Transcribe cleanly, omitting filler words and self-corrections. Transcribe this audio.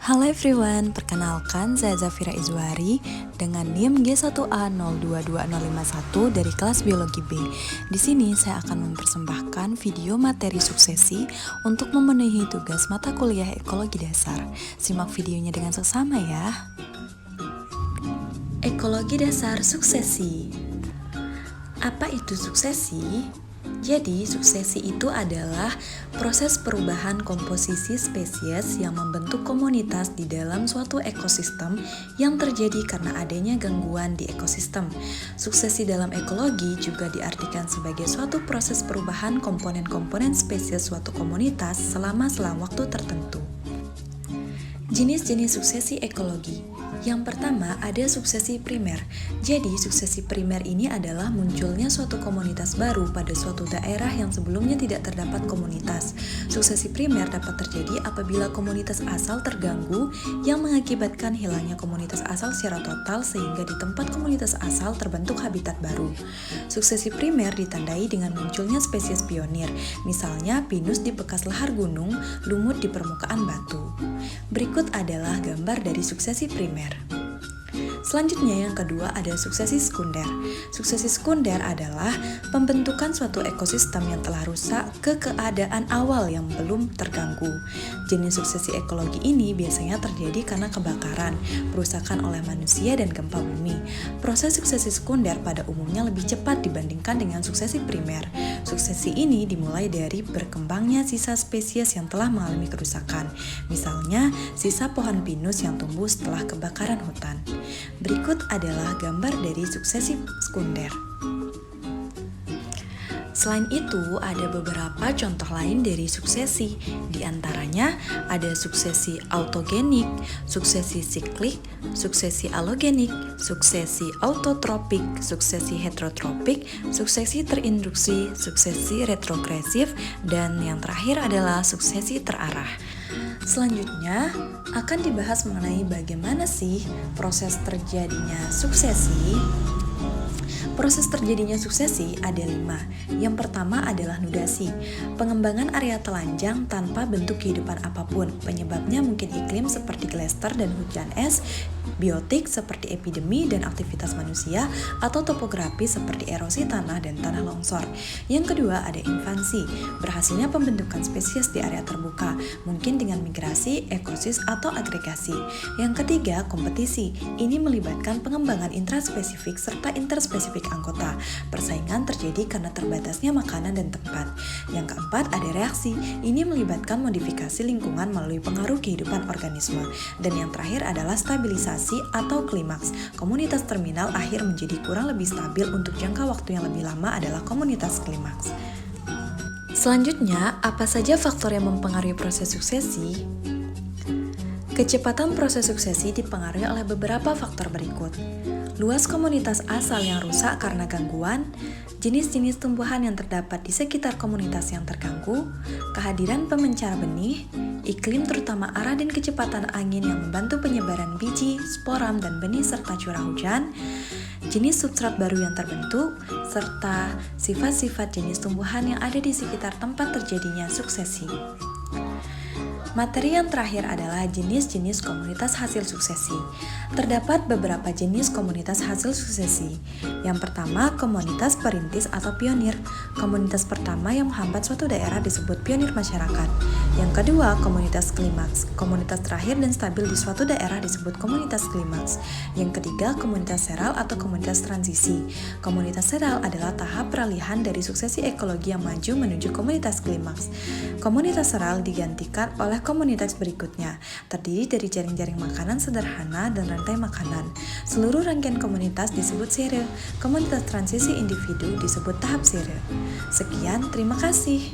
Halo everyone, perkenalkan saya Zafira Izwari dengan NIM G1A022051 dari kelas Biologi B. Di sini saya akan mempersembahkan video materi suksesi untuk memenuhi tugas mata kuliah Ekologi Dasar. Simak videonya dengan seksama ya. Ekologi Dasar Suksesi. Apa itu suksesi? Jadi, suksesi itu adalah proses perubahan komposisi spesies yang membentuk komunitas di dalam suatu ekosistem yang terjadi karena adanya gangguan di ekosistem. Suksesi dalam ekologi juga diartikan sebagai suatu proses perubahan komponen-komponen spesies suatu komunitas selama selang waktu tertentu. Jenis-jenis suksesi ekologi. Yang pertama ada suksesi primer. Jadi suksesi primer ini adalah munculnya suatu komunitas baru pada suatu daerah yang sebelumnya tidak terdapat komunitas. Suksesi primer dapat terjadi apabila komunitas asal terganggu yang mengakibatkan hilangnya komunitas asal secara total sehingga di tempat komunitas asal terbentuk habitat baru. Suksesi primer ditandai dengan munculnya spesies pionir, misalnya pinus di bekas lahar gunung, lumut di permukaan batu. Berikut adalah gambar dari suksesi primer. Selanjutnya yang kedua ada suksesi sekunder. Suksesi sekunder adalah pembentukan suatu ekosistem yang telah rusak ke keadaan awal yang belum terganggu. Jenis suksesi ekologi ini biasanya terjadi karena kebakaran, perusakan oleh manusia dan gempa bumi. Proses suksesi sekunder pada umumnya lebih cepat dibandingkan dengan suksesi primer. Suksesi ini dimulai dari berkembangnya sisa spesies yang telah mengalami kerusakan. Misalnya, sisa pohon pinus yang tumbuh setelah kebakaran hutan. Berikut adalah gambar dari suksesi sekunder. Selain itu, ada beberapa contoh lain dari suksesi. Di antaranya ada suksesi autogenik, suksesi siklik, suksesi alogenik, suksesi autotropik, suksesi heterotropik, suksesi terinduksi, suksesi retrogresif, dan yang terakhir adalah suksesi terarah. Selanjutnya akan dibahas mengenai bagaimana sih proses terjadinya suksesi. Proses terjadinya suksesi ada 5. Yang pertama adalah nudasi, pengembangan area telanjang tanpa bentuk kehidupan apapun. Penyebabnya mungkin iklim seperti glester dan hujan es, biotik seperti epidemi dan aktivitas manusia, atau topografi seperti erosi tanah dan tanah longsor. Yang kedua ada invasi, berhasilnya pembentukan spesies di area terbuka, mungkin dengan migrasi, ekosis, atau agregasi. Yang ketiga kompetisi, ini melibatkan pengembangan intraspesifik serta interspesifik anggota. Persaingan terjadi karena terbatasnya makanan dan tempat. Yang keempat ada reaksi, ini melibatkan modifikasi lingkungan melalui pengaruh kehidupan organisme. Dan yang terakhir adalah stabilisasi atau klimaks. Komunitas terminal akhir menjadi kurang lebih stabil untuk jangka waktu yang lebih lama adalah komunitas klimaks. Selanjutnya, apa saja faktor yang mempengaruhi proses suksesi? Kecepatan proses suksesi dipengaruhi oleh beberapa faktor berikut. Luas komunitas asal yang rusak karena gangguan, jenis-jenis tumbuhan yang terdapat di sekitar komunitas yang terganggu, kehadiran pemencar benih, iklim terutama arah dan kecepatan angin yang membantu penyebaran biji, sporam, dan benih serta curah hujan, jenis substrat baru yang terbentuk, serta sifat-sifat jenis tumbuhan yang ada di sekitar tempat terjadinya suksesi. Materi yang terakhir adalah jenis-jenis komunitas hasil suksesi. Terdapat beberapa jenis komunitas hasil suksesi. Yang pertama, komunitas perintis atau pionir. Komunitas pertama yang menghambat suatu daerah disebut pionir masyarakat. Yang kedua, komunitas klimaks. Komunitas terakhir dan stabil di suatu daerah disebut komunitas klimaks. Yang ketiga, komunitas seral atau komunitas transisi. Komunitas seral adalah tahap peralihan dari suksesi ekologi yang maju menuju komunitas klimaks. Komunitas seral digantikan oleh komunitas berikutnya, terdiri dari jaring-jaring makanan sederhana dan rantai makanan. Seluruh rangkaian komunitas disebut sere. Komunitas transisi individu disebut tahap sere. Sekian, terima kasih.